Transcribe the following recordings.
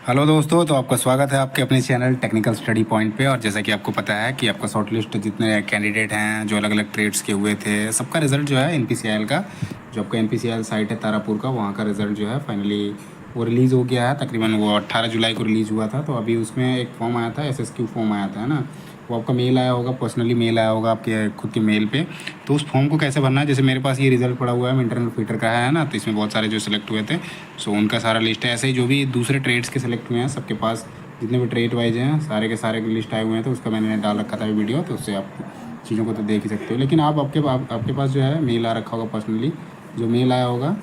Hello दोस्तों, तो आपका स्वागत है आपके अपने चैनल टेक्निकल स्टडी पॉइंट पे। और जैसा कि आपको पता है कि आपका शॉर्ट लिस्ट जितने कैंडिडेट हैं जो अलग अलग ट्रेड्स के हुए थे, सबका रिज़ल्ट जो है एनपीसीआईएल का, जो आपका एनपीसीआईएल साइट है तारापुर का, वहाँ का रिज़ल्ट जो है फाइनली वो रिलीज़ हो गया है। तकरीबन वो 18 जुलाई को रिलीज़ हुआ था। तो अभी उसमें एक फॉर्म आया था, एसएसक्यू फॉर्म आया था, है ना। वो आपका मेल आया होगा, पर्सनली मेल आया होगा आपके खुद के मेल पे। तो उस फॉर्म को कैसे भरना है, जैसे मेरे पास ये रिज़ल्ट पड़ा हुआ है इंटरनल फिटर का है ना। तो इसमें बहुत सारे जो सिलेक्ट हुए थे, सो उनका सारा लिस्ट है। ऐसे ही जो भी दूसरे ट्रेड्स के सिलेक्ट हुए हैं, सबके पास जितने भी ट्रेड वाइज हैं सारे के सारे की लिस्ट आए हुए हैं। तो उसका मैंने डाल रखा था वीडियो, तो उससे आप चीज़ों को तो देख ही सकते हो। लेकिन आपके पास जो है मेल आ रखा होगा पर्सनली, जो मेल आया होगा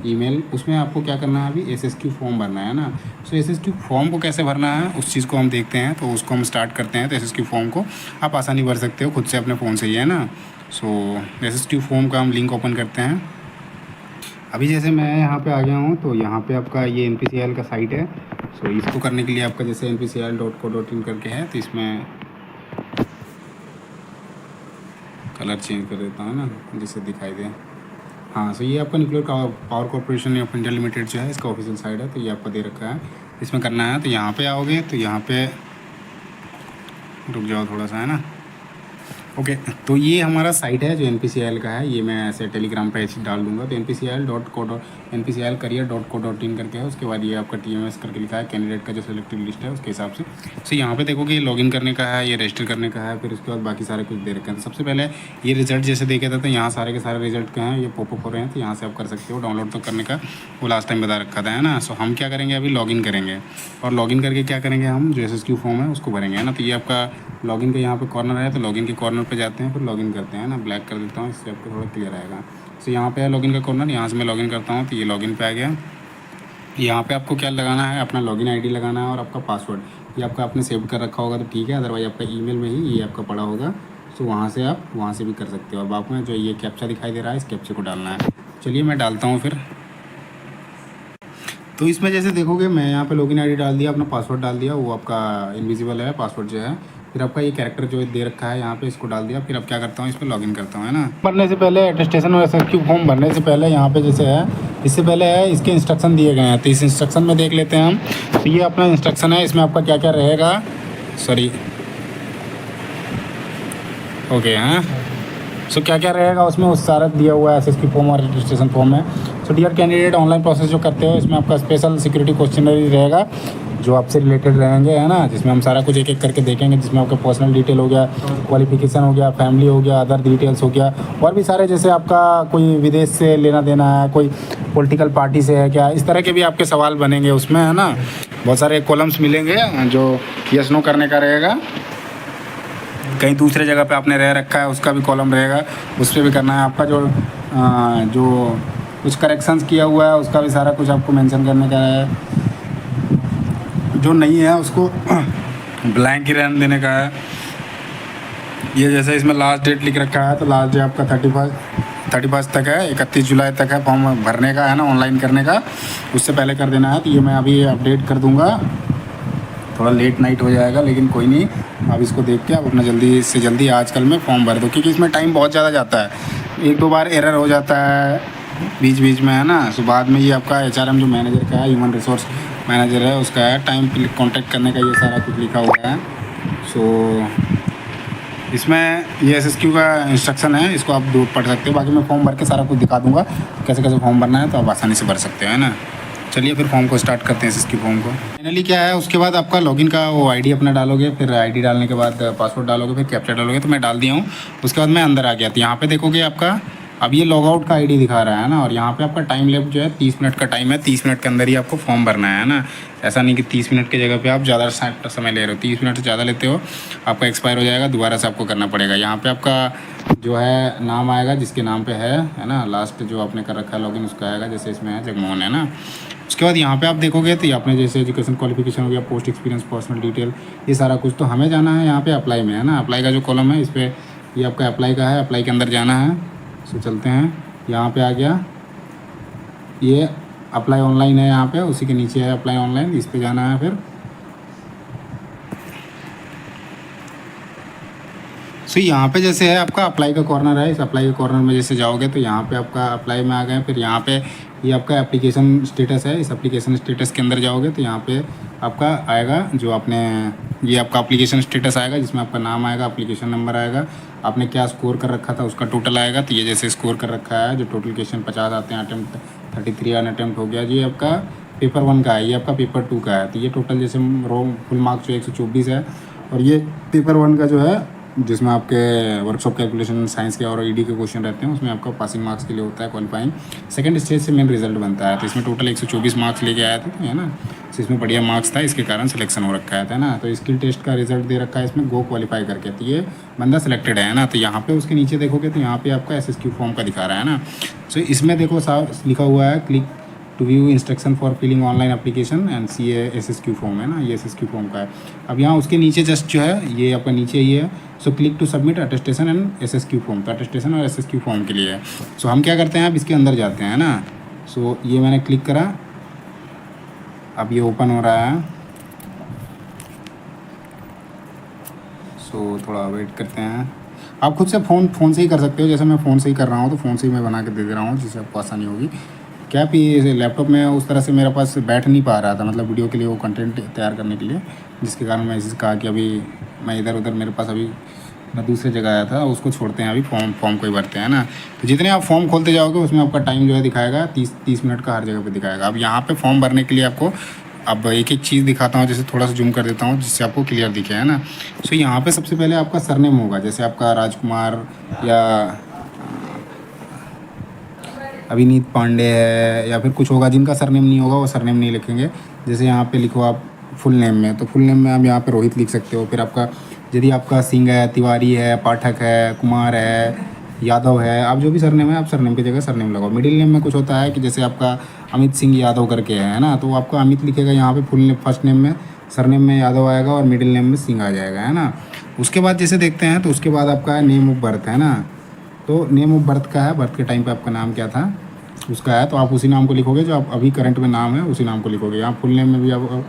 ईमेल, उसमें आपको क्या करना है, अभी एसएसक्यू फॉर्म भरना है ना। सो एसएसक्यू फॉर्म को कैसे भरना है उस चीज़ को हम देखते हैं। तो उसको हम स्टार्ट करते हैं। तो एसएसक्यू फॉर्म को आप आसानी भर सकते हो खुद से अपने फ़ोन से ही, है ना। सो एसएसक्यू फॉर्म का हम लिंक ओपन करते हैं। अभी जैसे मैं यहाँ पे आ गया हूँ, तो यहाँ पे आपका ये एनपीसीआईएल का साइट है। सो इसको करने के लिए आपका जैसे npcl.co.in करके है, तो इसमें कलर चेंज कर देता हूँ ना, जिससे दिखाई दे। हाँ, सो ये आपका nuclear power corporation of India limited जो है, इसका ऑफिशियल साइट है। तो ये आपका दे रखा है, इसमें करना है। तो यहाँ पे आओगे, तो यहाँ पे रुक जाओ थोड़ा सा, है ना। ओके, तो ये हमारा साइट है जो एनपीसीआईएल का है। ये मैं ऐसे टेलीग्राम पे डाल दूंगा। तो npcl.co.in करके है। उसके बाद ये आपका टीएमएस करके लिखा है, कैंडिडेट का जो सिलेक्टेड लिस्ट है उसके हिसाब से। सो यहाँ पे देखोगे ये लॉगिन करने का है, ये रजिस्टर करने का है, फिर उसके बाद बाकी सारे कुछ दे रखे हैं। तो सबसे पहले ये रिजल्ट जैसे देखे थे, तो यहाँ सारे के सारे रिजल्ट का हैं, ये पॉपअप हो रहे हैं। तो यहाँ से आप कर सकते हो डाउनलोड। तो करने का वो लास्ट टाइम बता रखा था, है ना। सो हम क्या करेंगे, अभी लॉगिन करेंगे। और लॉगिन करके क्या करेंगे, हम जो एसएसक्यू फॉर्म है उसको भरेंगे, है ना। तो ये आपका लॉगिन का यहाँ पे कॉर्नर है, तो लॉगिन के कॉर्नर पे जाते हैं, फिर लॉगिन करते हैं ना। ब्लैक कर देता हूँ, इससे आपको थोड़ा क्लियर आएगा। तो यहाँ पे है लॉगिन का कॉर्नर, यहाँ से मैं लॉगिन करता हूँ। तो ये लॉगिन पे आ गया। यहाँ पे आपको क्या लगाना है, अपना लॉगिन आईडी लगाना है और आपका पासवर्ड। ये आपका आपने सेव कर रखा होगा तो ठीक है, अदरवाइज आपका ईमेल में ही ये आपका पड़ा होगा। तो वहाँ से आप वहाँ से भी कर सकते हो। अब आप में जो ये कैप्चा दिखाई दे रहा है, इस कैप्चे को डालना है। चलिए मैं डालता हूँ फिर। तो इसमें जैसे देखोगे, मैं यहाँ पे लॉगिन आईडी डाल दिया, अपना पासवर्ड डाल दिया, वो आपका इनविजिबल है पासवर्ड जो है। फिर आपका ये कैरेक्टर जो दे रखा है यहाँ पे, इसको डाल दिया। फिर अब क्या करता हूँ, इस पर लॉगिन करता हूँ, है ना। भरने से पहले अटेस्टेशन और एसएसक्यू फॉर्म भरने से पहले यहाँ पे जैसे है, इससे पहले है इसके इंस्ट्रक्शन दिए गए हैं। तो इस इंस्ट्रक्शन में देख लेते हैं हम। तो ये अपना इंस्ट्रक्शन है, इसमें आपका क्या क्या रहेगा। सॉरी, ओके, हाँ। सो क्या क्या रहेगा उसमें, उस सारा दिया हुआ है एसएसक्यू फॉर्म और रजिस्ट्रेशन फॉर्म में। So dear candidate, online process जो करते हो, इसमें आपका स्पेशल सिक्योरिटी क्वेश्चनरी रहेगा जो आपसे रिलेटेड रहेंगे, है ना। जिसमें हम सारा कुछ एक एक करके देखेंगे, जिसमें आपका पर्सनल डिटेल हो गया, क्वालिफिकेशन हो गया, फैमिली हो गया, अदर डिटेल्स हो गया, और भी सारे, जैसे आपका कोई विदेश से लेना देना है, कोई पॉलिटिकल पार्टी से है क्या, इस तरह के भी आपके सवाल बनेंगे उसमें, है ना। बहुत सारे कॉलम्स मिलेंगे जो यस नो करने का रहेगा। कहीं दूसरे जगह पे आपने रह रखा है, उसका भी कॉलम रहेगा, उस पर भी करना है। आपका जो कुछ करेक्शंस किया हुआ है उसका भी सारा कुछ आपको मेंशन करने का है। जो नहीं है उसको ब्लैंक ही रहने देने का है। ये जैसे इसमें लास्ट डेट लिख रखा है, तो लास्ट डेट आपका 31 तक है, 31 जुलाई तक है फॉर्म भरने का, है ना, ऑनलाइन करने का। उससे पहले कर देना है। तो ये मैं अभी अपडेट कर दूँगा। थोड़ा लेट नाइट हो जाएगा, लेकिन कोई नहीं। आप इसको देख के आप अपना जल्दी से जल्दी आजकल में फॉर्म भर दो, क्योंकि इसमें टाइम बहुत ज़्यादा जाता है। एक दो बार एरर हो जाता है बीच बीच में, है ना। सो बाद में ये आपका एचआरएम जो मैनेजर का है, ह्यूमन रिसोर्स मैनेजर है, उसका है टाइम कॉन्टैक्ट करने का, ये सारा कुछ लिखा हुआ है। सो इसमें ये एसएसक्यू का इंस्ट्रक्शन है, इसको आप दूर पढ़ सकते हो। बाकी मैं फॉर्म भर के सारा कुछ दिखा दूँगा कैसे कैसे फॉर्म भरना है, तो आप आसानी से भर सकते हो, है ना। चलिए फिर फॉर्म को स्टार्ट करते हैं, इसकी फॉर्म को। फाइनली क्या है, उसके बाद आपका लॉगिन का वो आईडी अपना डालोगे, फिर आईडी डालने के बाद पासवर्ड डालोगे, फिर कैप्चा डालोगे। तो मैं डाल दिया हूँ। उसके बाद मैं अंदर आ गया। तो यहाँ पे देखोगे आपका अब ये लॉग आउट का आईडी दिखा रहा है ना। और यहाँ पे आपका टाइम लेफ्ट जो है 30 मिनट का टाइम है। 30 मिनट के अंदर ही आपको फॉर्म भरना है ना। ऐसा नहीं कि 30 मिनट की जगह पे आप ज़्यादा समय ले रहे हो। 30 मिनट से ज़्यादा लेते हो, आपका एक्सपायर हो जाएगा, दोबारा से आपको करना पड़ेगा। यहाँ पे आपका जो है नाम आएगा जिसके नाम पे है ना। लास्ट जो आपने कर रखा है लॉगिन, उसका आएगा, जैसे इसमें है जगमोहन, है ना। उसके बाद यहाँ पे आप देखोगे तो ये आपने जैसे एजुकेशन क्वालिफिकेशन हो गया, पोस्ट एक्सपीरियंस, पर्सनल डिटेल, ये सारा कुछ। तो हमें जाना है यहाँ पे अप्लाई में, है ना। अप्लाई का जो कॉलम है, इस पर ये आपका अप्लाई का है, अप्लाई के अंदर जाना है। सो चलते हैं, यहाँ पे आ गया, ये अप्लाई ऑनलाइन है यहाँ पे, उसी के नीचे है अप्लाई ऑनलाइन, इस पे जाना है। फिर सो यहाँ पे जैसे है आपका अप्लाई का कॉर्नर है, इस अप्लाई के कॉर्नर में जैसे जाओगे तो यहाँ पे आपका अप्लाई में आ गए। फिर यहाँ पे ये आपका एप्लीकेशन स्टेटस है, इस एप्लीकेशन स्टेटस के अंदर जाओगे तो यहाँ पे आपका आएगा जो आपने, ये आपका एप्लीकेशन स्टेटस आएगा जिसमें आपका नाम आएगा, एप्लीकेशन नंबर आएगा, आपने क्या स्कोर कर रखा था उसका टोटल आएगा। तो ये जैसे स्कोर कर रखा है, जो टोटल क्वेश्चन 50 आते हैं, अटैम्प्ट 33 ऑन अटैम्प्ट हो गया जी आपका पेपर 1 का है, ये आपका पेपर 2 का है। तो ये टोटल जैसे रो फुल मार्क्स जो 124 है, और ये पेपर 1 का जो है जिसमें आपके वर्कशॉप कैलकुलेशन साइंस के और ईडी के क्वेश्चन रहते हैं, उसमें आपका पासिंग मार्क्स के लिए होता है क्वालिफाइंग। सेकंड स्टेज से मेन रिजल्ट बनता है। तो इसमें टोटल 124 मार्क्स लेके आया था, है ना। तो इसमें बढ़िया मार्क्स था, इसके कारण सिलेक्शन हो रखा है ना। तो स्किल टेस्ट का रिजल्ट दे रखा है इसमें, गो क्वालिफाई करके। तो ये बंदा सिलेक्टेड है ना। तो यहाँ पे उसके नीचे देखोगे तो यहाँ पे आपका SSQ फॉर्म का दिखा रहा है ना। सो इसमें देखो साफ लिखा हुआ है, click to view instruction for filling online application and CA SSQ form है ना, ये SSQ फॉर्म का है। अब यहाँ उसके नीचे जस्ट जो है ये आपका नीचे ये है, so click to submit attestation and SSQ form. तो अटेस्टेशन और SSQ फॉर्म के लिए है। सो हम क्या करते हैं, अब इसके अंदर जाते हैं ना। सो ये मैंने क्लिक करा, अब ये ओपन हो रहा है। सो थोड़ा वेट करते हैं। आप खुद से फ़ोन से ही कर सकते हो, जैसे मैं फ़ोन से ही कर रहा हूँ तो फ़ोन से ही मैं बना के दे दे रहा हूँ जिससे आपको आसानी होगी। क्या भी लैपटॉप में उस तरह से मेरे पास बैठ नहीं पा रहा था, मतलब वीडियो के लिए वो कंटेंट तैयार करने के लिए, जिसके कारण मैं इसी कहा कि अभी मैं इधर उधर, मेरे पास अभी मैं दूसरी जगह आया था, उसको छोड़ते हैं अभी, फॉर्म को ही भरते हैं ना। तो जितने आप फॉर्म खोलते जाओगे उसमें आपका टाइम जो है दिखाएगा 30 मिनट का हर जगह पे दिखाएगा। अब यहाँ पे फॉर्म भरने के लिए आपको अब एक एक चीज़ दिखाता हूँ, जैसे थोड़ा सा जूम कर देता हूँ जिससे आपको क्लियर दिखे, है ना। सो यहाँ पे सबसे पहले आपका सरनेम होगा, जैसे आपका राजकुमार या अभिनीत पांडे है या फिर कुछ होगा, जिनका सरनेम नहीं होगा वो सरनेम नहीं लिखेंगे। जैसे यहाँ पे लिखो आप फुल नेम में, तो फुल नेम में आप यहाँ पे रोहित लिख सकते हो। फिर आपका यदि आपका सिंह है, तिवारी है, पाठक है, कुमार है, यादव है, आप जो भी सरनेम है आप सरनेम की जगह सरनेम लगाओ। मिडिल नेम में कुछ होता है कि जैसे आपका अमित सिंह यादव करके है ना, तो आपका अमित लिखेगा यहाँ पे फुल नेम, फर्स्ट नेम में, सरनेम में यादव आएगा और मिडिल नेम में सिंह आ जाएगा, है ना। उसके बाद जैसे देखते हैं तो उसके बाद आपका नेम ऑफ बर्थ है ना। तो नेम ऑफ बर्थ का है, बर्थ के टाइम पे आपका नाम क्या था उसका है, तो आप उसी नाम को लिखोगे जो आप अभी करंट में नाम है उसी नाम को लिखोगे। यहाँ फुल नेम में भी आप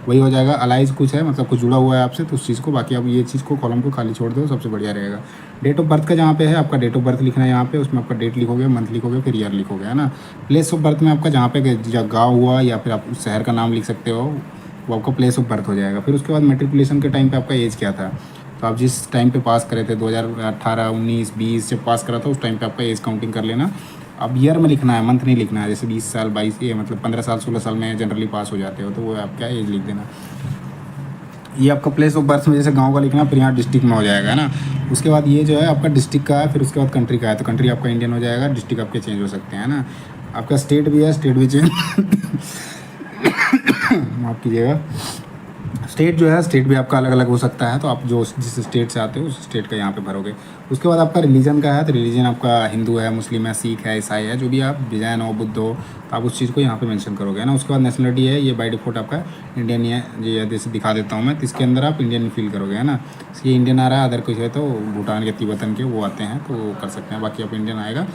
वही हो जाएगा। अलाइज कुछ है, मतलब कुछ जुड़ा हुआ है आपसे, तो उस चीज़ को, बाकी आप ये चीज़ को कॉलम को खाली छोड़ दो, सबसे बढ़िया रहेगा। डेट ऑफ बर्थ का जहाँ पे है आपका डेट ऑफ बर्थ लिखना है यहाँ पे, उसमें आपका डेट लिखोगे, मंथ लिखोगे, फिर ईयर लिखोगे, है ना। प्लेस ऑफ बर्थ में आपका जहाँ पे गाँव हुआ या फिर आप उस शहर का नाम लिख सकते हो, वो आपका प्लेस ऑफ बर्थ हो जाएगा। फिर उसके बाद मेट्रिकुलेशन के टाइम पे आपका एज क्या था, तो आप जिस टाइम पे पास करे थे 2018, 19, 20 जब पास करा था उस टाइम पे आपका एज काउंटिंग कर लेना। अब ईयर में लिखना है, मंथ नहीं लिखना है। जैसे 20 साल 22 ये मतलब 15 साल 16 साल में जनरली पास हो जाते हो, तो वो आपका एज लिख देना। ये आपका प्लेस ऑफ बर्थ में जैसे गांव का लिखना, फिर यहाँ डिस्ट्रिक्ट में हो जाएगा, है ना। उसके बाद ये जो है आपका डिस्ट्रिक्ट का है, फिर उसके बाद कंट्री का है, तो कंट्री आपका इंडियन हो जाएगा, डिस्ट्रिक्ट आपके चेंज हो सकते हैं ना। आपका स्टेट भी है, स्टेट भी चेंज माफ़ कीजिएगा, स्टेट जो है स्टेट भी आपका अलग अलग हो सकता है, तो आप जो जिस स्टेट से आते हो उस स्टेट का यहाँ पे भरोगे। उसके बाद आपका रिलीजन का है, तो रिलीजन आपका हिंदू है, मुस्लिम है, सिख है, ईसाई है, जो भी आप जैन हो, बुद्ध हो, तो आप उस चीज़ को यहाँ पे मेंशन करोगे, है ना। उसके बाद नेशनलिटी है, ये बाय डिफॉल्ट आपका इंडियन ही है, ये जैसे दिखा देता हूँ मैं, तो इसके अंदर आप इंडियन फिल करोगे, है ना। ये इंडियन आ रहा है, अदर कुछ है तो भूटान के, तिब्बतन के वो आते हैं तो कर सकते हैं, बाकी आप इंडियन आएगा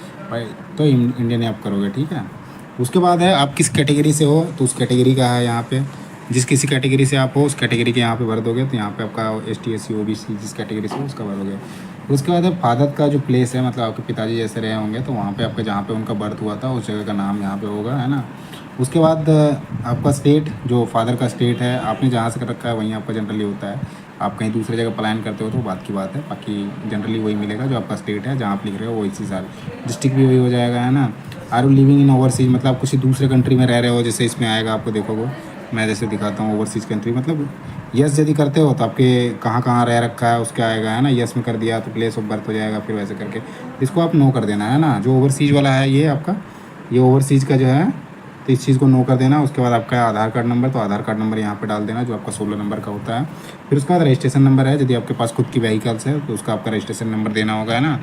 तो इंडियन ही आप करोगे, ठीक है। उसके बाद है आप किस कैटेगरी से हो, तो उस कैटेगरी का है यहाँ पे, जिस किसी कैटेगरी से आप हो उस कैटेगरी के यहाँ पे भर दोगे, तो यहाँ पे आपका ST SC OBC जिस कैटेगरी से हो उसका भरोगे। उसके बाद फादर का जो प्लेस है, मतलब आपके पिताजी जैसे रहे होंगे तो वहाँ पे आपका जहाँ पे उनका बर्थ हुआ था उस जगह का नाम यहाँ पे होगा, है ना। उसके बाद आपका स्टेट, जो फादर का स्टेट है आपने जहाँ से कर रखा है वहीं आपका जनरली होता है। आप कहीं दूसरी जगह प्लान करते हो तो बात की बात है, बाकी जनरली वही मिलेगा जो आपका स्टेट है, जहाँ आप लिख रहे हो वही चीज़। डिस्ट्रिक्ट भी वही हो जाएगा, है ना। Are you living in overseas, मतलब आप किसी दूसरे कंट्री में रह रहे हो, जैसे इसमें आएगा आपको, देखोगे मैं जैसे दिखाता हूँ ओवरसीज़ कंट्री, मतलब यस यदि करते हो तो आपके कहाँ कहाँ रह रखा है उसका आएगा, है ना। यस में कर दिया तो प्लेस ऑफ बर्थ हो जाएगा, फिर वैसे करके इसको आप नो कर देना, है ना। जो ओवरसीज़ वाला है ये आपका, ये ओवरसीज़ का जो है, तो इस चीज़ को नो कर देना। उसके बाद आपका आधार कार्ड नंबर, तो आधार कार्ड नंबर यहाँ पे डाल देना जो आपका 16 नंबर का होता है। फिर उसके बाद रजिस्ट्रेशन नंबर है, यदि आपके पास खुद की व्हीकल्स है तो उसका आपका रजिस्ट्रेशन नंबर देना होगा, है ना।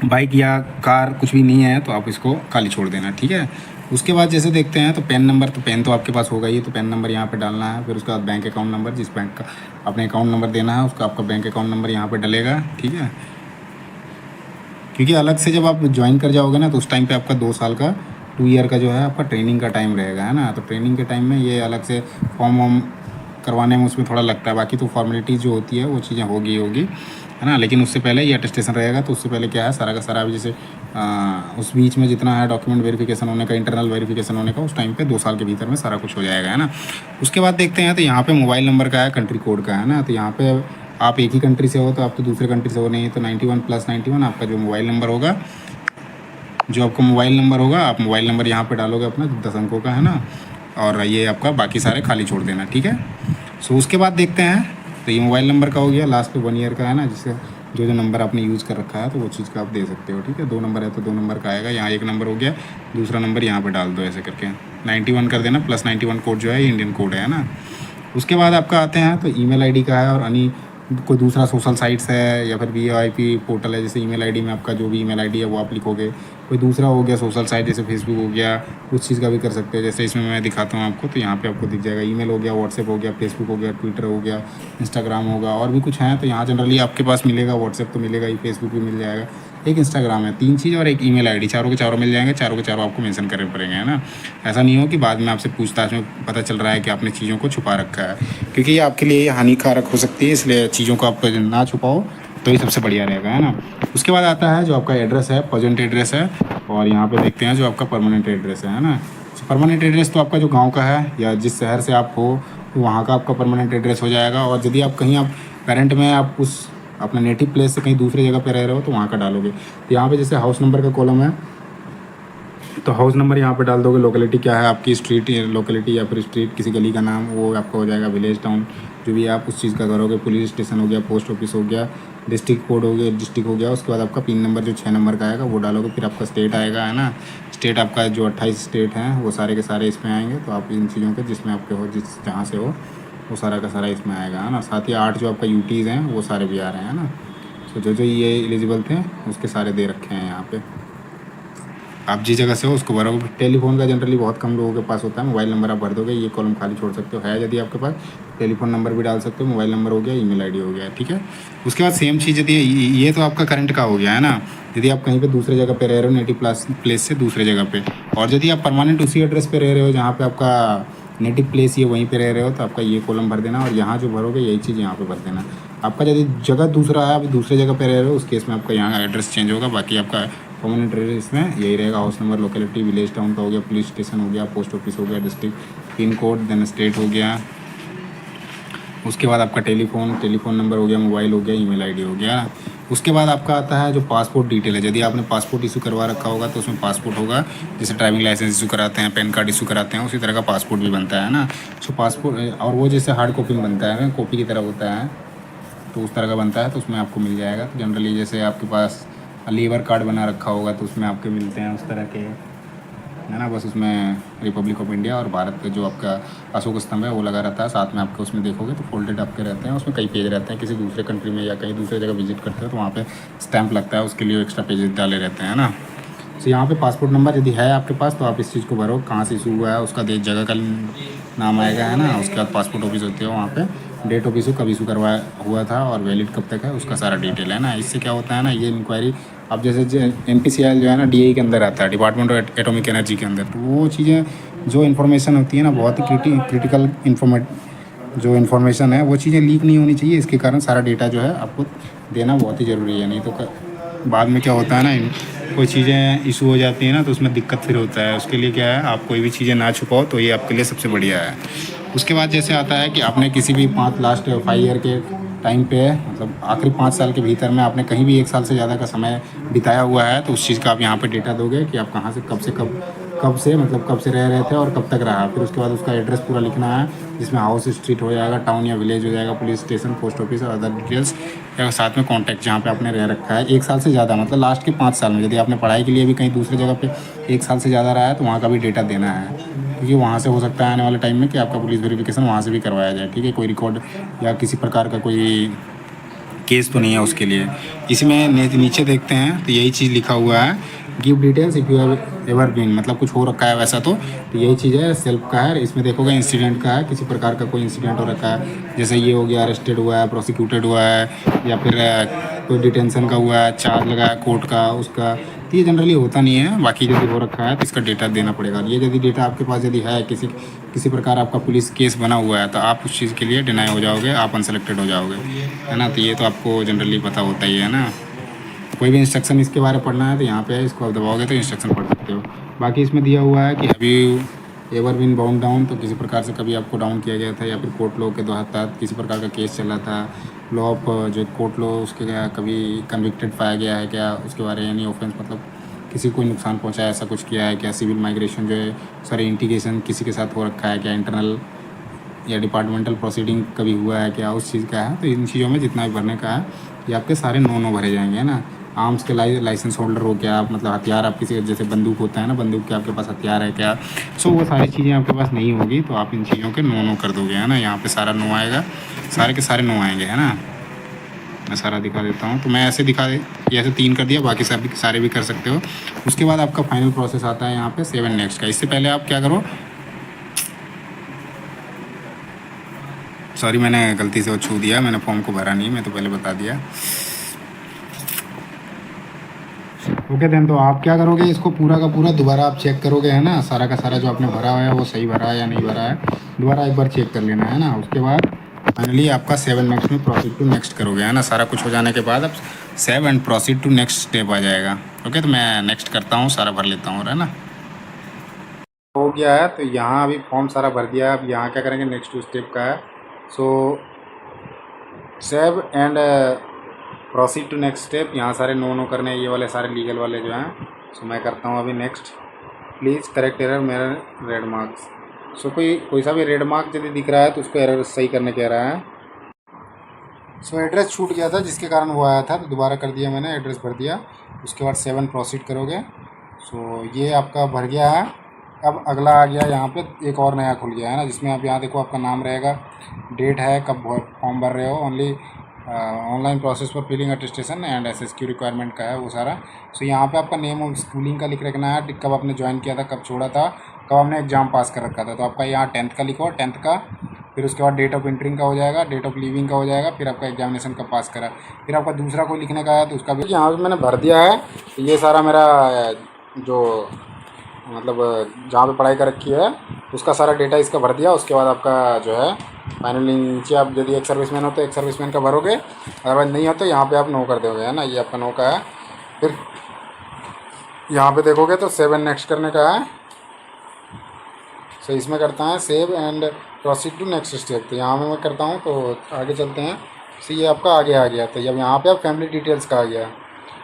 बाइक या कार कुछ भी नहीं है तो आप इसको खाली छोड़ देना, ठीक है। उसके बाद जैसे देखते हैं तो पैन नंबर, तो पैन तो आपके पास होगा ही, तो पैन नंबर यहाँ पे डालना है। फिर उसके बाद बैंक अकाउंट नंबर, जिस बैंक का अपने अकाउंट नंबर देना है उसका आपका बैंक अकाउंट नंबर यहाँ पे डलेगा, ठीक है। क्योंकि अलग से जब आप ज्वाइन कर जाओगे ना तो उस टाइम पे आपका 2 साल का 2 ईयर का जो है आपका ट्रेनिंग का टाइम रहेगा, है ना। तो ट्रेनिंग के टाइम में ये अलग से फॉर्म वॉर्म करवाने में उसमें थोड़ा लगता है, बाकी तो फॉर्मेलिटीज़ जो होती है वो चीज़ें होगी। है ना। लेकिन उससे पहले ये अटेस्टेशन रहेगा, तो उससे पहले क्या है, सारा का सारा अभी जैसे उस बीच में जितना है डॉक्यूमेंट वेरिफिकेशन होने का, इंटरनल वेरिफिकेशन होने का, उस टाइम पे 2 साल के भीतर में सारा कुछ हो जाएगा, है ना। उसके बाद देखते हैं तो यहाँ पे मोबाइल नंबर का है, कंट्री कोड का है ना। तो यहाँ पे आप एक ही कंट्री से हो तो आप तो दूसरे कंट्री से हो नहीं है, तो 91+91 आपका जो मोबाइल नंबर होगा, जो आपका मोबाइल नंबर होगा, आप मोबाइल नंबर यहाँ पे डालोगे अपना 10 अंकों का, है ना। और ये आपका बाकी सारे खाली छोड़ देना, ठीक है। सो उसके बाद देखते हैं, तो ये मोबाइल नंबर का हो गया, लास्ट पे 1 ईयर का है ना, जिससे जो नंबर आपने यूज़ कर रखा है तो वो चीज़ का आप दे सकते हो, ठीक है। 2 नंबर है तो 2 नंबर का आएगा, यहाँ 1 नंबर हो गया, दूसरा नंबर यहाँ पे डाल दो ऐसे करके 91 कर देना, +91 कोड जो है इंडियन कोड है ना। उसके बाद आपका आते हैं तो ईमेल आईडी का है, और कोई दूसरा सोशल साइट्स है या फिर VIP पोर्टल है, जैसे ईमेल आईडी में आपका जो भी ईमेल आईडी है वो आप लिखोगे। कोई दूसरा हो गया सोशल साइट, जैसे फेसबुक हो गया, उस चीज़ का भी कर सकते हो। जैसे इसमें मैं दिखाता हूँ आपको, तो यहाँ पे आपको दिख जाएगा, ईमेल हो गया, व्हाट्सएप हो गया, फेसबुक हो गया, ट्विटर हो गया, इंस्टाग्राम होगा, और भी कुछ है। तो यहाँ जनरली आपके पास मिलेगा, व्हाट्सएप तो मिलेगा ही, फेसबुक भी मिल जाएगा, एक इंस्टाग्राम है, 3 चीज़ और एक ईमेल आईडी, चारों के चारों मिल जाएंगे, चारों के चारों आपको मेंशन करने पड़ेंगे, है ना। ऐसा नहीं हो कि बाद में आपसे पूछताछ में पता चल रहा है कि आपने चीज़ों को छुपा रखा है, क्योंकि ये आपके लिए हानिकारक हो सकती है, इसलिए चीज़ों को आप ना छुपाओ तो ये सबसे बढ़िया रहेगा, है ना। उसके बाद आता है जो आपका एड्रेस है, प्रेजेंट एड्रेस है, और यहाँ पे देखते हैं जो आपका परमानेंट एड्रेस है ना। परमानेंट एड्रेस तो आपका जो गाँव का है या जिस शहर से आप हो वहाँ का आपका परमानेंट एड्रेस हो जाएगा। और यदि आप कहीं आप पेरेंट में आप उस अपना नेटिव प्लेस से कहीं दूसरी जगह पे रह रहे हो तो वहाँ का डालोगे। तो यहाँ पे जैसे हाउस नंबर का कॉलम है, तो हाउस नंबर यहाँ पे डाल दोगे, लोकेलिटी क्या है आपकी, स्ट्रीट लोकेलिटी या फिर स्ट्रीट किसी गली का नाम, वो आपका हो जाएगा, विलेज टाउन जो भी आप उस चीज़ का करोगे, पुलिस स्टेशन हो गया, पोस्ट ऑफिस हो गया, डिस्ट्रिक्ट कोड हो गया, डिस्ट्रिक्ट हो गया। उसके बाद आपका पिन नंबर जो 6 नंबर का आएगा वो डालोगे। फिर आपका स्टेट आएगा, है ना। स्टेट आपका जो 28 स्टेट हैं वो सारे के सारे इसमें आएंगे। तो आप इन चीज़ों के जिसमें आपके हो, जहाँ से हो वो सारा का सारा इसमें आएगा, है ना। साथ ही 8 जो आपका यूटीज़ हैं वो सारे भी आ रहे हैं ना। तो जो ये एलिजिबल थे उसके सारे दे रखे हैं यहाँ पे। आप जिस जगह से हो उसको भरोगे। टेलीफोन का जनरली बहुत कम लोगों के पास होता है, मोबाइल नंबर आप भर दोगे, ये कॉलम खाली छोड़ सकते हो। है यदि आपके पास टेलीफोन नंबर भी डाल सकते हो, मोबाइल नंबर हो गया, ईमेल आईडी हो गया, ठीक है। उसके बाद सेम चीज़ यदि ये तो आपका करंट का हो गया, है ना। यदि आप कहीं पे दूसरे जगह पे रह रहे हो, नेटिव प्लेस से दूसरे जगह पे, और यदि आप परमानेंट उसी एड्रेस पे रह रहे हो जहाँ पे आपका नेटिव प्लेस ये वहीं पे रह रहे हो, तो आपका ये कॉलम भर देना, और यहाँ जो भरोगे यही चीज़ यहाँ पे भर देना। आपका यदि जगह दूसरा है, आप दूसरे जगह पे रह रहे हो, उस केस में आपका यहाँ एड्रेस चेंज होगा। बाकी आपका परमानेंट एड्रेस में यही रहेगा, house number, locality, village town का हो गया, पुलिस स्टेशन हो गया, पोस्ट ऑफिस हो गया, district, pin code, then state हो गया। उसके बाद आपका टेलीफोन नंबर हो गया, मोबाइल हो गया, ईमेल आईडी हो गया। उसके बाद आपका आता है जो पासपोर्ट डिटेल है। यदि आपने पासपोर्ट इशू करवा रखा होगा तो उसमें पासपोर्ट होगा, जैसे ड्राइविंग लाइसेंस इशू कराते हैं, पैन कार्ड इशू कराते हैं, उसी तरह का पासपोर्ट भी बनता है ना। सो पासपोर्ट, और वो जैसे हार्ड कॉपी में बनता है, कॉपी की तरह होता है, तो उस तरह का बनता है, तो उसमें आपको मिल जाएगा। तो जनरली जैसे आपके पास लीवर कार्ड बना रखा होगा तो उसमें आपके मिलते हैं उस तरह के, है ना। बस उसमें रिपब्लिक ऑफ इंडिया और भारत का जो आपका अशोक स्तंभ है वो लगा रहता है, साथ में आपके उसमें देखोगे तो फोल्डेड आपके रहते हैं, उसमें कई पेज रहते हैं। किसी दूसरे कंट्री में या कहीं दूसरे जगह विजिट करते हो तो वहाँ पे स्टैंप लगता है, उसके लिए एक्स्ट्रा पेजेस डाले रहते हैं ना। तो यहाँ पे पासपोर्ट नंबर यदि है आपके पास तो आप इस चीज़ को भरो, कहाँ से इशू हुआ है उसका जगह का नाम आएगा, है ना। उसके बाद पासपोर्ट ऑफिस होती है, वहाँ पे डेट ऑफ इशू, कब इशू करवाया हुआ था और वैलिड कब तक है, उसका सारा डिटेल है ना। इससे क्या होता है ना, ये इंक्वायरी अब जैसे NPCIL जो है ना DAE के अंदर आता है, डिपार्टमेंट ऑफ एटॉमिक एनर्जी के अंदर। तो वो चीज़ें जो इन्फॉर्मेशन होती है ना, बहुत ही क्रिटिकल जो इन्फॉर्मेशन है वो चीज़ें लीक नहीं होनी चाहिए। इसके कारण सारा डेटा जो है आपको देना बहुत ही ज़रूरी है, नहीं तो बाद में क्या होता है ना, कोई चीज़ें इशू हो जाती हैं ना तो उसमें दिक्कत फिर होता है। उसके लिए क्या है, आप कोई भी चीज़ें ना छुपाओ तो ये आपके लिए सबसे बढ़िया है। उसके बाद जैसे आता है कि आपने किसी भी लास्ट 5 ईयर के टाइम पे, मतलब आखिरी 5 साल के भीतर में आपने कहीं भी 1 साल से ज़्यादा का समय बिताया हुआ है, तो उस चीज़ का आप यहाँ पे डेटा दोगे कि आप कहाँ से कब से मतलब कब से रह रहे थे और कब तक रहा। फिर उसके बाद उसका एड्रेस पूरा लिखना है, जिसमें हाउस, स्ट्रीट हो जाएगा, टाउन या विलेज हो जाएगा, पुलिस स्टेशन, पोस्ट ऑफिस और अदर डिटेल्स, या साथ में कॉन्टैक्ट जहाँ पे आपने रह रखा है 1 साल से ज़्यादा, मतलब लास्ट के 5 साल में। यदि आपने पढ़ाई के लिए भी कहीं दूसरी जगह पे 1 साल से ज़्यादा रहा है तो वहाँ का भी डेटा देना है, क्योंकि वहाँ से हो सकता है आने वाले टाइम में कि आपका पुलिस वेरिफिकेशन वहाँ से भी करवाया जाए, ठीक है। कोई रिकॉर्ड या किसी प्रकार का कोई केस तो नहीं है उसके लिए। इसमें नीचे देखते हैं तो यही चीज़ लिखा हुआ है, give details if you have ever been, मतलब कुछ हो रखा है वैसा, तो यही चीज़ है, सेल्फ का है। इसमें देखोगे इंसिडेंट का है, किसी प्रकार का कोई इंसिडेंट हो रखा है, जैसे ये हो गया, अरेस्टेड हुआ है, प्रोसिक्यूटेड हुआ है, या फिर कोई डिटेंशन का हुआ है, चार्ज लगा है कोर्ट का, उसका तो ये जनरली होता नहीं है, बाकी यदि हो रखा है तो इसका डेटा देना पड़ेगा। ये यदि डेटा आपके पास यदि है, किसी प्रकार आपका पुलिस केस बना हुआ है, तो आप उस चीज़ के लिए डिनाई हो जाओगे, आप अनसेलेक्टेड हो जाओगे, है ना। तो ये तो आपको जनरली पता होता ही है ना। कोई भी इंस्ट्रक्शन इसके बारे में पढ़ना है तो यहाँ पे है, इसको आप दबाओगे तो इंस्ट्रक्शन पढ़ सकते हो। बाकी इसमें दिया हुआ है कि अभी एवर बीन बाउंड डाउन, तो किसी प्रकार से कभी आपको डाउन किया गया था या फिर कोर्ट लॉ के तहत किसी प्रकार का केस चला था, लॉ ऑफ जो कोर्ट लॉ उसके क्या कभी कन्विक्टेड पाया गया है क्या, उसके बारे में एनी ऑफेंस, मतलब किसी को कोई नुकसान पहुंचाया, ऐसा कुछ किया है क्या, सिविल माइग्रेशन जो है सारे इंटीग्रेशन किसी के साथ हो रखा है क्या, इंटरनल या डिपार्टमेंटल प्रोसीडिंग कभी हुआ है क्या, उस चीज़ का है। तो इन चीज़ों में जितना भी भरने का है ये आपके सारे नो भरे जाएंगे, है ना। आर्म्स के लाइसेंस होल्डर हो क्या, मतलब हथियार आप किसी, जैसे बंदूक होता है ना, बंदूक के आपके पास हथियार है क्या, सो वो सारी चीज़ें आपके पास नहीं होगी, तो आप इन चीज़ों के नो कर दोगे, है ना। यहाँ पे सारा नो आएगा, सारे के सारे नो आएंगे, है ना। मैं सारा दिखा देता हूँ, तो मैं ऐसे दिखा दे, ये ऐसे 3 कर दिया, बाकी सारे भी कर सकते हो। उसके बाद आपका फाइनल प्रोसेस आता है यहाँ पे 7 नेक्स्ट का। इससे पहले आप क्या करो, सॉरी मैंने गलती से वो छू दिया, मैंने फॉर्म को भरा नहीं, मैं तो पहले बता दिया। ओके देन, तो आप क्या करोगे, इसको पूरा का पूरा दोबारा आप चेक करोगे, है ना। सारा का सारा जो आपने भरा हुआ है वो सही भरा है या नहीं भरा है, दोबारा एक बार चेक कर लेना, है ना। उसके बाद फाइनली आपका 7 नेक्स्ट में प्रोसीड टू नेक्स्ट करोगे, है ना। सारा कुछ हो जाने के बाद अब 7 and proceed to next step आ जाएगा। ओके, तो मैं नेक्स्ट करता हूँ, सारा भर लेता हूँ, है ना। हो गया है, तो यहाँ अभी फॉर्म सारा भर दिया है। अब यहाँ क्या करेंगे, नेक्स्ट टू स्टेप का है, so save and proceed to next step. यहाँ सारे नो करने, ये वाले सारे लीगल वाले जो हैं। सो मैं करता हूँ अभी नेक्स्ट। प्लीज़ करेक्ट एरर मेरा रेड मार्क्स। सो कोई सा भी रेड मार्क यदि दिख रहा है तो उसको एरर सही करने कह रहा है। सो एड्रेस छूट गया था जिसके कारण वो आया था, तो दोबारा कर दिया मैंने, एड्रेस भर दिया। उसके बाद 7 प्रोसीड करोगे। सो ये आपका भर गया है। अब अगला आ गया, यहाँ पे एक और नया खुल गया है ना, जिसमें आप यहाँ देखो आपका नाम रहेगा, डेट है, कब फॉर्म भर रहे हो, only online process for filling attestation and SSQ requirement का है वो सारा। सो यहाँ पे आपका नेम और स्कूलिंग का लिख रखना है, कब आपने ज्वाइन किया था, कब छोड़ा था, कब आपने एग्ज़ाम पास कर रखा था। तो आपका यहाँ 10th का लिखो, 10th का। फिर उसके बाद डेट ऑफ एंट्रिंग का हो जाएगा, डेट ऑफ लीविंग का हो जाएगा, फिर आपका एग्जामिनेशन का पास करा, फिर आपका दूसरा कोई लिखने का है तो उसका भी यहाँ पे मैंने भर दिया है। तो ये सारा मेरा जो मतलब जहाँ पे पढ़ाई कर रखी है उसका सारा डेटा इसका भर दिया। उसके बाद आपका जो है फाइनली नीचे आप यदि एक सर्विसमैन हो तो एक सर्विसमैन का भरोगे, अदरवाइज नहीं हो तो यहाँ पे आप नो कर दोगे, है ना। ये आपका नो का है। फिर यहाँ पे देखोगे तो 7 नेक्स्ट करने का है। सो इसमें करता है save and proceed to next step. तो यहाँ मैं करता हूँ, तो आगे चलते हैं। सो ये आपका आगे आ गया। तो जब यहाँ पे आप फैमिली डिटेल्स का आ गया,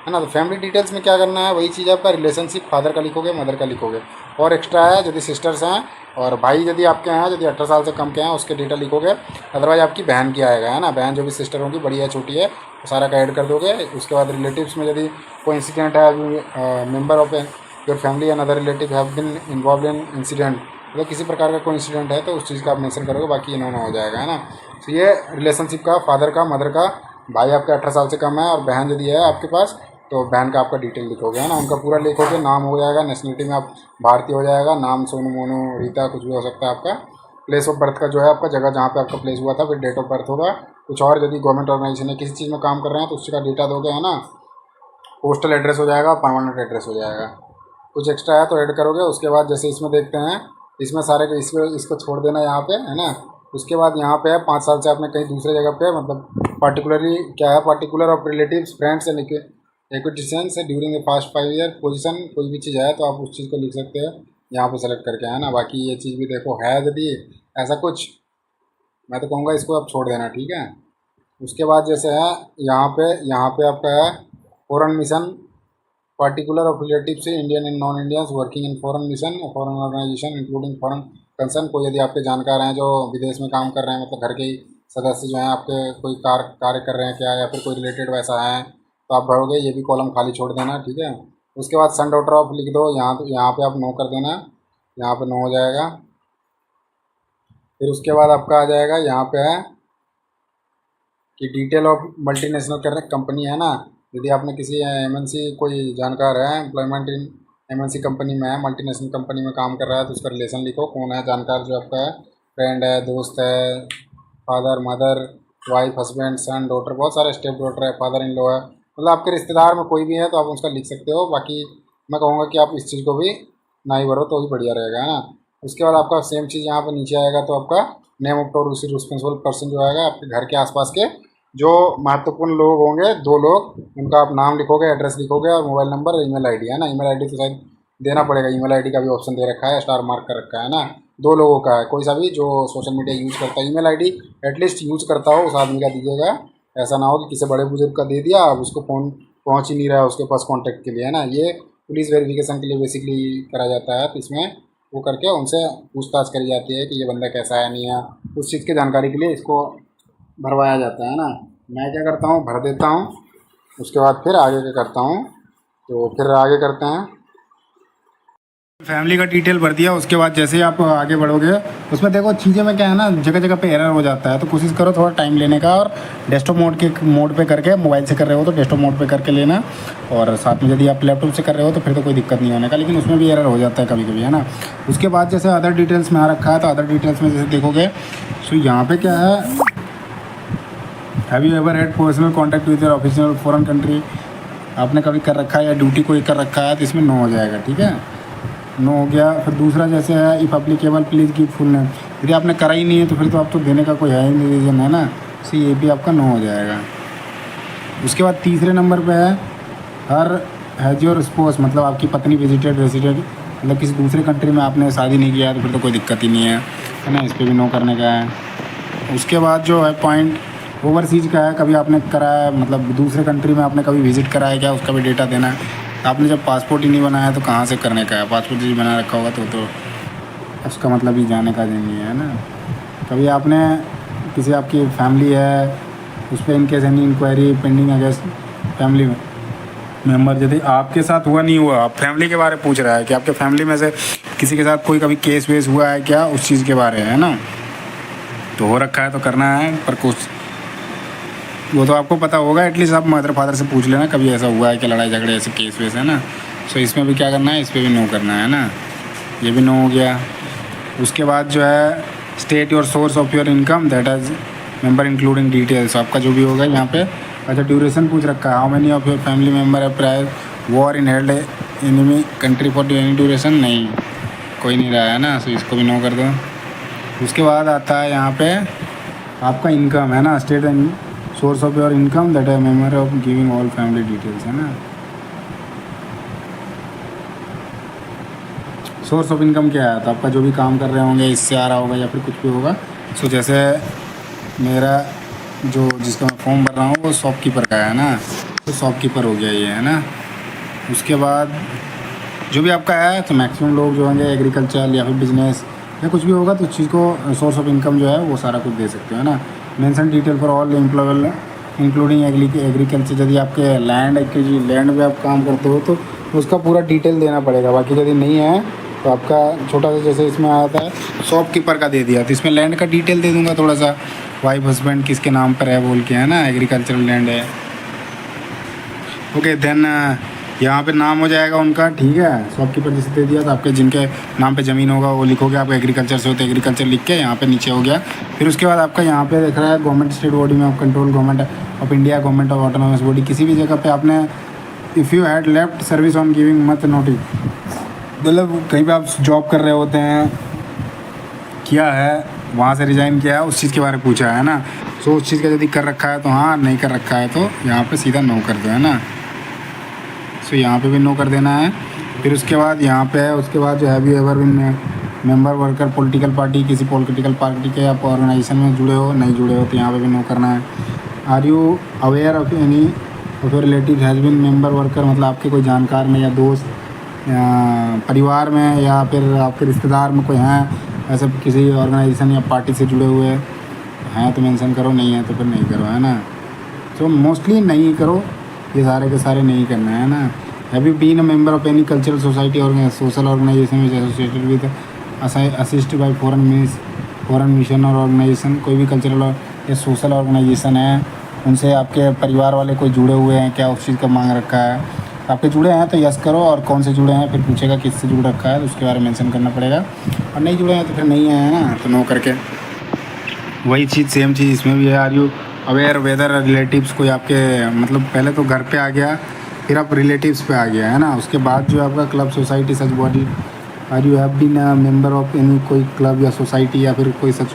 है ना। तो फैमिली डिटेल्स में क्या करना है, वही चीज़ आपका रिलेशनशिप, फादर का लिखोगे, मदर का लिखोगे, और एक्स्ट्रा है यदि सिस्टर्स हैं, और भाई यदि आपके हैं, यदि 18 साल से कम के हैं उसके डेटा लिखोगे। अदरवाइज आपकी बहन की आएगा, है ना। बहन जो भी सिस्टर होगी, बड़ी है छोटी है, तो सारा का ऐड कर दोगे। उसके बाद रिलेटिव्स में यदि कोई इंसिडेंट है, member of your family and other relative have been involve in incident, मतलब किसी प्रकार का कोई इंसिडेंट है तो उस चीज़ का आप मेंशन करोगे, बाकी ये नो हो जाएगा, है ना। तो ये रिलेशनशिप का, फादर का, मदर का, भाई आपके 18 साल से कम है, और बहन यदि है आपके पास तो बहन का आपका डिटेल लिखोगे, है ना। उनका पूरा लिखोगे, नाम हो जाएगा, नेशनलिटी में आप भारतीय हो जाएगा, नाम सोनू, मोनू, रीता, कुछ भी हो सकता है आपका। प्लेस ऑफ बर्थ का जो है आपका जगह जहाँ पे आपका प्लेस हुआ था, फिर डेट ऑफ बर्थ होगा। कुछ और यदि गवर्नमेंट ऑर्गेनाइजेशन है, किसी चीज़ में काम कर रहे हैं तो उसका डेटा दोगे, है ना। पोस्टल एड्रेस हो जाएगा, परमानेंट एड्रेस हो जाएगा। कुछ एक्स्ट्रा है तो ऐड करोगे। उसके बाद जैसे इसमें देखते हैं, इसमें सारे को इसको छोड़ देना यहाँ पे, है ना। उसके बाद यहाँ पे है 5 साल से आपने कहीं दूसरे जगह पे, मतलब पार्टिकुलरली क्या है, particular of relatives, friends and acquisitions during the past 5 year. Position कोई भी चीज़ है तो आप उस चीज़ को लिख सकते हो यहाँ पे सेलेक्ट करके, है ना। बाकी ये चीज़ भी देखो है, यदि ऐसा कुछ, मैं तो कहूँगा इसको आप छोड़ देना, ठीक है। उसके बाद जैसे है यहाँ पे आपका है foreign mission, particular of relative से Indian and non Indians working in foreign mission, foreign organisation including foreign concern. कोई यदि आपके जानकार हैं जो विदेश में काम कर रहे हैं, मतलब घर के ही सदस्य जो हैं आपके, कोई कार्य कर रहे हैं क्या, या फिर कोई रिलेटेड वैसा है तो आप भरोगे। ये भी कॉलम खाली छोड़ देना, ठीक है। उसके बाद सन डॉटर ऑफ लिख दो, यहाँ पे आप नो कर देना, यहाँ पे नो हो जाएगा। फिर उसके बाद आपका आ जाएगा यहाँ पे है कि डिटेल ऑफ मल्टीनेशनल कर रहे कंपनी, है ना। यदि आपने किसी MNC कोई जानकार है, एम्प्लॉयमेंट इन MNC कंपनी में है, मल्टीनेशनल कंपनी में काम कर रहा है, तो उसका रिलेशन लिखो, कौन है जानकार जो आपका है, फ्रेंड है, दोस्त है, फादर, मदर, वाइफ, हस्बैंड, सन, डॉटर, बहुत सारे स्टेप डॉटर है, फादर इन लॉ है, मतलब आपके रिश्तेदार में कोई भी है तो आप उसका लिख सकते हो। बाकी मैं कहूँगा कि आप इस चीज़ को भी ना ही भरो तो ही बढ़िया रहेगा, है ना। उसके बाद आपका सेम चीज़ यहाँ पर नीचे आएगा तो आपका name of tourist responsible person जो आएगा, आपके घर के आसपास के जो महत्वपूर्ण लोग होंगे 2 लोग, उनका आप नाम लिखोगे, एड्रेस लिखोगे और मोबाइल नंबर, ईमेल आईडी, है ना। ईमेल आईडी तो शायद देना पड़ेगा, ईमेल आईडी का भी ऑप्शन दे रखा है, स्टार मार्क कर रखा है ना। 2 लोगों का है, कोई सा भी जो सोशल मीडिया यूज़ करता है, ईमेल आईडी एटलीस्ट यूज़ करता हो उस आदमी का दीजिएगा। ऐसा ना हो कि किसी बड़े बुजुर्ग का दे दिया, अब उसको फ़ोन पहुँच ही नहीं रहा है उसके पास कॉन्टैक्ट के लिए, है ना। ये पुलिस वेरिफिकेशन के लिए बेसिकली करा जाता है, तो इसमें वो करके उनसे पूछताछ करी जाती है कि ये बंदा कैसा है, नहीं है, उस चीज़ की जानकारी के लिए इसको भरवाया जाता है ना। मैं क्या करता हूँ, भर देता हूँ, उसके बाद फिर आगे क्या करता हूँ, तो फिर आगे करते हैं। फैमिली का डिटेल भर दिया, उसके बाद जैसे ही आप आगे बढ़ोगे उसमें देखो चीज़ें में क्या है ना, जगह जगह पे एरर हो जाता है, तो कोशिश करो थोड़ा टाइम लेने का और डेस्कटॉप मोड पे करके, मोबाइल से कर रहे हो तो डेस्कटॉप मोड पे करके लेना, और साथ में यदि आप लैपटॉप से कर रहे हो तो फिर तो कोई दिक्कत नहीं होने का, लेकिन उसमें भी एरर हो जाता है कभी कभी, है ना। उसके बाद जैसे अदर डिटेल्स में आ रखा है, तो अदर डिटेल्स में जैसे देखोगे तो यहाँ पर क्या है, have you ever had personal contact with your official foreign country, आपने कभी कर रखा है या ड्यूटी कोई कर रखा है, तो इसमें नो हो जाएगा, ठीक है, नो हो गया। फिर दूसरा जैसे है if applicable please give full name, यदि आपने करा ही नहीं है तो फिर तो आप तो देने का कोई है ही नहीं रीज़न, है ना, तो ये भी आपका नो हो जाएगा। उसके बाद तीसरे नंबर पे है हर हैज योर स्पोस, मतलब आपकी पत्नी विजिटेड रेसिडेंट, मतलब किसी दूसरे कंट्री में आपने शादी नहीं किया है तो फिर तो कोई दिक्कत ही नहीं है ना, इस पर भी नो करने का है। उसके बाद जो है पॉइंट ओवरसीज का है, कभी आपने करा है, मतलब दूसरे कंट्री में आपने कभी विज़िट करा है क्या, उसका भी डेटा देना है। आपने जब पासपोर्ट ही नहीं बनाया तो कहाँ से करने का है, पासपोर्ट यदि बना रखा होगा तो उसका मतलब ही जाने का नहीं है ना। कभी आपने किसी आपकी फैमिली है उस पर in case any inquiry pending against family member, यदि आपके साथ हुआ नहीं हुआ, आप फैमिली के बारे में पूछ रहा है कि आपके फैमिली में से किसी के साथ कोई कभी केस वेस हुआ है क्या, उस चीज़ के बारे में, है ना। तो हो रखा है तो करना है, पर कुछ वो तो आपको पता होगा, एटलीस्ट आप मदर फादर से पूछ लेना कभी ऐसा हुआ है कि लड़ाई झगड़े ऐसे केस वेस, है ना। सो इसमें भी क्या करना है, इस पर भी नो करना है ना, ये भी नो हो गया। उसके बाद जो है state your source of your income that is member including details, आपका जो भी होगा यहाँ पे। अच्छा, ड्यूरेशन पूछ रखा है, how many of your family member है prior war in held enemy country for any duration, नहीं कोई नहीं रहा है ना, सो इसको भी नो कर दो। उसके बाद आता है यहाँ पे आपका इनकम, है ना, state and source of your income that है memory of giving all family details, है ना। सोर्स ऑफ इनकम क्या है, तो आपका जो भी काम कर रहे होंगे इससे आ रहा होगा या फिर कुछ भी होगा। सो जैसे मेरा जो जिसका मैं फॉर्म भर रहा हूँ वो शॉपकीपर का है ना, तो शॉपकीपर हो गया ये, है ना। उसके बाद जो भी आपका है, तो मैक्सिमम लोग जो होंगे एग्रीकल्चर या फिर बिजनेस या कुछ भी होगा तो उस चीज़ को सोर्स ऑफ इनकम जो है वो सारा कुछ दे सकते हो, है ना। Mention detail for all employable including agriculture, यदि आपके लैंड लैंड में आप काम करते हो तो उसका पूरा डिटेल देना पड़ेगा। बाकी यदि नहीं है तो आपका छोटा सा जैसे इसमें आता है शॉपकीपर का दे दिया, तो इसमें लैंड का डिटेल दे दूंगा थोड़ा सा, वाइफ हस्बैंड किसके नाम पर है बोल के, है ना, एग्रीकल्चरल लैंड है। ओके, देन यहाँ पे नाम हो जाएगा उनका, ठीक है, शॉपकीपर जैसे दे दिया तो आपके जिनके नाम पे ज़मीन होगा वो लिखोगे, आप एग्रीकल्चर से हो तो एग्रीकल्चर लिख के यहाँ पे नीचे हो गया। फिर उसके बाद आपका यहाँ पे देख रहा है गवर्नमेंट स्टेट बॉडी में आप control government of India, government of autonomous body, किसी भी जगह पे आपने if you had left service on giving मत नोटिस, मतलब कहीं पे आप जॉब कर रहे होते हैं, किया है वहाँ से रिज़ाइन किया है, उस चीज़ के बारे में पूछा है ना। सो उस चीज़ का यदि कर रखा है तो हाँ, नहीं कर रखा है तो यहाँ पे सीधा नो कर दो, है ना। सो यहाँ पे भी नो कर देना है। फिर उसके बाद यहाँ पे है, उसके बाद जो have you ever been member worker political party, किसी पॉलिटिकल पार्टी के आप ऑर्गेनाइजेशन में जुड़े हो, नहीं जुड़े हो तो यहाँ पे भी नो करना है। Are you aware of any of your relative has been member worker, मतलब आपके कोई जानकार में या दोस्त या परिवार में या फिर आपके रिश्तेदार में कोई हैं ऐसे किसी ऑर्गेनाइजेशन या पार्टी से जुड़े हुए हैं तो मेंशन करो, नहीं है तो फिर नहीं करो, है ना। सो मोस्टली नहीं करो, ये सारे के सारे नहीं करना है ना। Have you been a member of any cultural society और social organization which associated with assist by foreign mission और ऑर्गेनाइजेशन, कोई भी कल्चरल या सोशल ऑर्गेनाइजेशन है उनसे आपके परिवार वाले कोई जुड़े हुए हैं क्या, उस चीज़ का मांग रखा है। आपके जुड़े हैं तो यस करो, और कौन से जुड़े हैं फिर पूछेगा किससे जुड़ रखा है तो उसके बारे में मेंशन करना पड़ेगा, और नहीं जुड़े हैं तो फिर नहीं है ना, तो नो करके। वही चीज़ सेम चीज़ इसमें भी है, are you aware whether relatives कोई आपके मतलब पहले तो घर पे आ गया, फिर आप रिलेटिव्स पे आ गया है ना। उसके बाद जो आपका club society such body are you have been member of any कोई क्लब या सोसाइटी या फिर कोई सच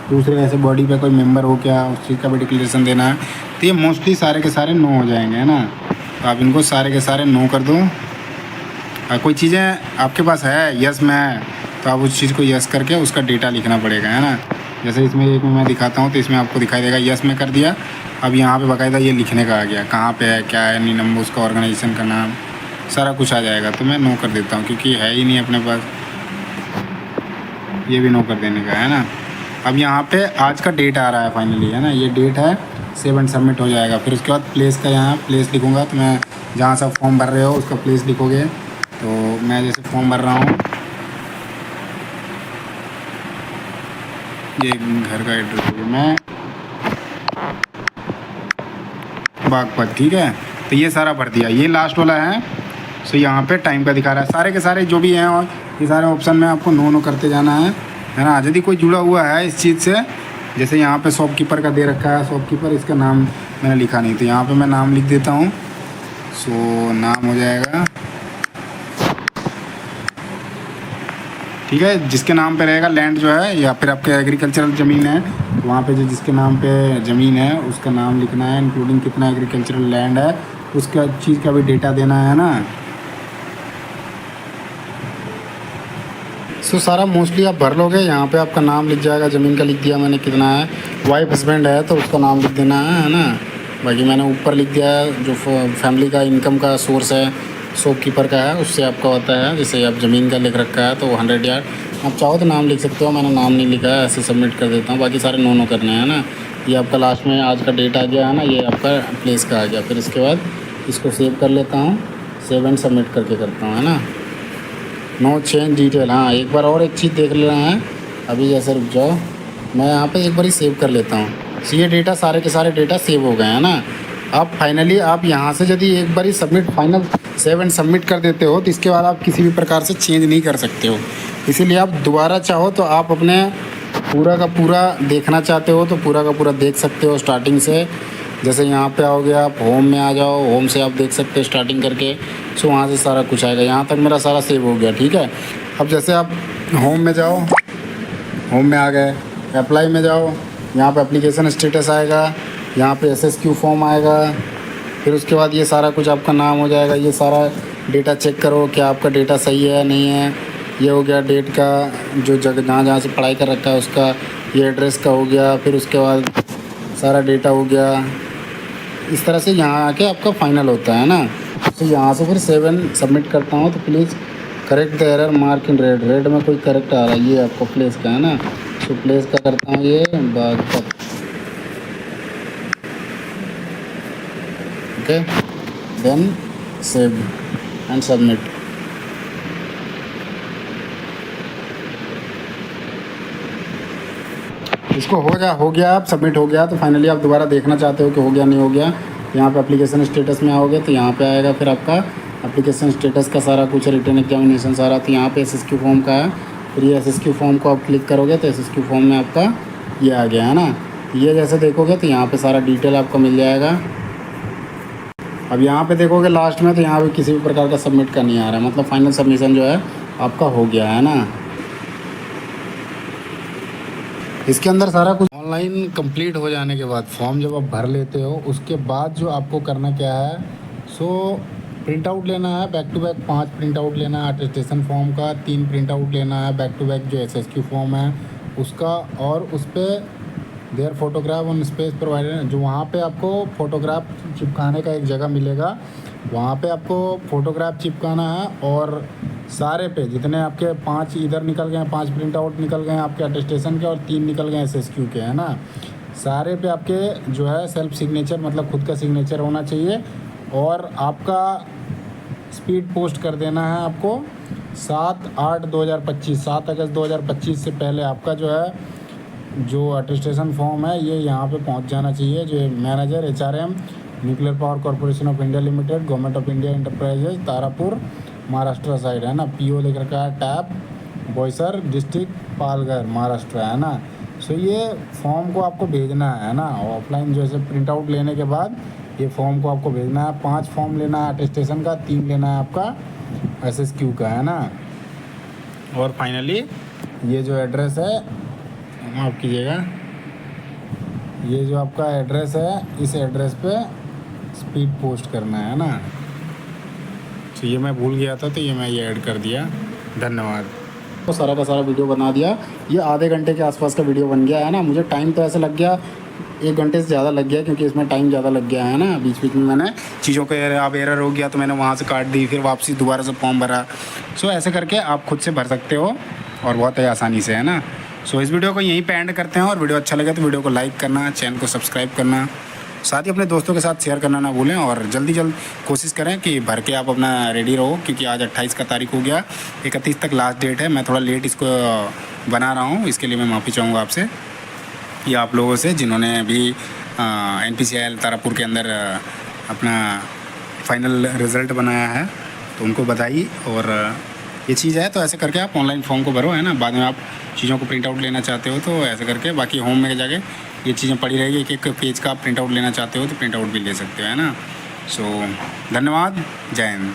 दूसरे ऐसे बॉडी पे कोई मेंबर हो क्या, उस चीज़ का भी डिक्लेरेशन देना है। तो ये मोस्टली सारे के सारे नो हो जाएंगे है ना। तो आप इनको सारे के सारे नो कर दो। कोई चीज़ें आपके पास है यस में है तो आप उस चीज़ को यस करके उसका डेटा लिखना पड़ेगा है ना। जैसे इसमें एक मैं दिखाता हूँ तो इसमें आपको दिखाई देगा यस में कर दिया। अब यहाँ पे बाकायदा ये लिखने का आ गया कहाँ पे है, क्या है, नी नंबर, उसका ऑर्गेनाइजेशन का नाम, सारा कुछ आ जाएगा। तो मैं नो कर देता हूँ क्योंकि है ही नहीं अपने पास, ये भी नो कर देने का है ना। अब यहाँ पे आज का डेट आ रहा है फाइनली है ना, ये डेट है, सेव एंड सबमिट हो जाएगा। फिर उसके बाद प्लेस का यहाँ प्लेस लिखूँगा, तो मैं जहाँ से फॉर्म भर रहे हो उसका प्लेस लिखोगे। तो मैं जैसे फॉर्म भर रहा हूँ, ये घर का एड्रेस है, मैं बागपत, ठीक है। तो ये सारा भर दिया, ये लास्ट वाला है। सो यहाँ पे टाइम का दिखा रहा है, सारे के सारे जो भी हैं और ये सारे ऑप्शन में आपको नो नो करते जाना है ना। यदि कोई जुड़ा हुआ है इस चीज़ से, जैसे यहाँ पे शॉपकीपर का दे रखा है, शॉपकीपर, इसका नाम मैंने लिखा नहीं तो यहाँ पे मैं नाम लिख देता हूँ। सो नाम हो जाएगा, ठीक है। जिसके नाम पे रहेगा लैंड जो है या फिर आपके एग्रीकल्चरल ज़मीन है, वहाँ पे जो जिसके नाम पे ज़मीन है उसका नाम लिखना है, इंक्लूडिंग कितना एग्रीकल्चरल लैंड है, उसका चीज़ का भी डेटा देना है ना। सो सारा मोस्टली आप भर लोगे। यहाँ पे आपका नाम लिख जाएगा, ज़मीन का लिख दिया मैंने कितना है, वाइफ हस्बैंड है तो उसका नाम लिख देना है ना। बाकी मैंने ऊपर लिख दिया जो फैमिली का इनकम का सोर्स है शॉपकीपर का है, उससे आपका होता है। जैसे आप ज़मीन का लिख रखा है तो 100 यार्ड, आप चाहो तो नाम लिख सकते हो, मैंने नाम नहीं लिखा है, ऐसे सबमिट कर देता हूँ। बाकी सारे नो नो करने हैं ना। ये आपका लास्ट में आज का डेट आ गया है ना, ये आपका प्लेस का आ गया। फिर इसके बाद इसको सेव कर लेता हूँ, सेव एंड सबमिट करके करता हूँ है ना। No change detail. हाँ, एक बार और एक चीज़ देख लेना है अभी, जैसे रुक जाओ, मैं यहाँ पे एक बार ही सेव कर लेता हूँ। तो ये डेटा सारे के सारे डेटा सेव हो गए हैं ना। अब फाइनली आप यहाँ से यदि एक बार ही submit final save and submit कर देते हो तो इसके बाद आप किसी भी प्रकार से चेंज नहीं कर सकते हो। इसीलिए आप दोबारा चाहो तो आप अपने पूरा का पूरा देखना चाहते हो तो पूरा का पूरा देख सकते हो स्टार्टिंग से। जैसे यहाँ पे आओगे आप होम में आ जाओ, होम से आप देख सकते हो स्टार्टिंग करके। सो वहाँ से सारा कुछ आएगा, यहाँ तक मेरा सारा सेव हो गया, ठीक है। अब जैसे आप होम में जाओ, होम में आ गए, अप्लाई में जाओ, यहाँ पे एप्लीकेशन स्टेटस आएगा, यहाँ पे SSQ फॉर्म आएगा। फिर उसके बाद ये सारा कुछ आपका नाम हो जाएगा, ये सारा डेटा चेक करो क्या आपका डेटा सही है नहीं है। ये हो गया डेट का, जो जगह जहाँ जहाँ से पढ़ाई कर रखा है उसका, ये एड्रेस का हो गया। फिर उसके बाद सारा डेटा हो गया। इस तरह से यहाँ आके आपका फाइनल होता है ना। तो यहाँ से फिर सेव एंड सबमिट करता हूँ तो please correct the error mark in red. Red में कोई करेक्ट आ रहा है, ये आपका प्लेस का है ना। तो प्लेस का करता हूँ ये Baghpat, okay. Then save and submit. इसको हो गया आप सबमिट हो गया। तो फाइनली आप दोबारा देखना चाहते हो कि हो गया नहीं हो गया, यहाँ पे एप्लीकेशन स्टेटस में आओगे तो यहाँ पे आएगा फिर आपका एप्लीकेशन स्टेटस का सारा कुछ, रिटन एग्जामिनेशन सारा। तो यहाँ पे SSQ फॉर्म का है, फिर ये SSQ फॉर्म को आप क्लिक करोगे तो SSQ फॉर्म में आपका ये आ गया है ना। ये जैसे देखोगे तो यहाँ पे सारा डिटेल आपको मिल जाएगा। अब यहाँ पे देखोगे लास्ट में तो यहाँ पे किसी भी प्रकार का सबमिट का नहीं आ रहा है, मतलब फाइनल सबमिशन जो है आपका हो गया है ना। इसके अंदर सारा कुछ ऑनलाइन कंप्लीट हो जाने के बाद फॉर्म जब आप भर लेते हो उसके बाद जो आपको करना क्या है, सो प्रिंट आउट लेना है, back to back 5 print out लेना है अटेस्टेशन फॉर्म का, 3 प्रिंट आउट लेना है बैक टू बैक जो SSQ फॉर्म है उसका, और उस पर there photograph on space provider, जो वहाँ पे आपको फ़ोटोग्राफ चिपकाने का एक जगह मिलेगा, वहाँ पे आपको फ़ोटोग्राफ चिपकाना है। और सारे पे जितने आपके 5 इधर निकल गए, 5 प्रिंट आउट निकल गए आपके अटेस्टेशन के और 3 निकल गए SSQ के, है ना। सारे पे आपके जो है सेल्फ सिग्नेचर, मतलब खुद का सिग्नेचर होना चाहिए। और आपका स्पीड पोस्ट कर देना है आपको 7/8/2025, 7 अगस्त 2025 से पहले आपका जो है जो अटेस्टेशन फॉर्म है ये यहाँ पे पहुँच जाना चाहिए। जो manager HRM nuclear power corporation of India limited, government of India enterprises, Tarapur Maharashtra side है ना। PO लिख रखा है टैप बोईसर डिस्ट्रिक्ट पालघर महाराष्ट्र है ना। सो ये फॉर्म को आपको भेजना है ना, ऑफलाइन जैसे प्रिंट आउट लेने के बाद ये फॉर्म को आपको भेजना है। 5 फॉर्म लेना है अटेस्टेशन का, 3 लेना है आपका SSQ का, है ना। और फाइनली ये जो एड्रेस है, माफ़ कीजिएगा, ये जो आपका एड्रेस है, इस एड्रेस पे स्पीड पोस्ट करना है ना। तो ये मैं भूल गया था, तो ये मैं ये ऐड कर दिया। धन्यवाद। तो सारा का सारा वीडियो बना दिया। ये आधे घंटे के आसपास का वीडियो बन गया है ना। मुझे टाइम तो ऐसे लग गया 1 घंटे से ज़्यादा लग गया, क्योंकि इसमें टाइम ज़्यादा लग गया है ना। बीच बीच में मैंने चीज़ों को अब एरर हो गया तो मैंने वहाँ से काट दी, फिर वापसी दोबारा से फॉर्म भरा। सो ऐसे करके आप खुद से भर सकते हो और बहुत ही आसानी से, है ना। सो इस वीडियो को यहीं पे एंड करते हैं, और वीडियो अच्छा लगे तो वीडियो को लाइक करना, चैनल को सब्सक्राइब करना, साथ ही अपने दोस्तों के साथ शेयर करना ना भूलें। और जल्दी कोशिश करें कि भर के आप अपना रेडी रहो, क्योंकि आज 28 का तारीख हो गया, 31 तक लास्ट डेट है। मैं थोड़ा लेट इसको बना रहा हूँ, इसके लिए मैं माफ़ी चाहूँगा आपसे या आप लोगों से जिन्होंने अभी NPCIL तारापुर के अंदर अपना फाइनल रिज़ल्ट बनाया है, तो उनको बधाई। और ये चीज़ है, तो ऐसे करके आप ऑनलाइन फॉर्म को भरो, है ना। बाद में आप चीज़ों को प्रिंट आउट लेना चाहते हो तो ऐसे करके, बाकी होम में जाके ये चीज़ें पड़ी रहेगी। एक पेज का आप प्रिंट आउट लेना चाहते हो तो प्रिंट आउट भी ले सकते हो, है ना। सो धन्यवाद, जय हिंद।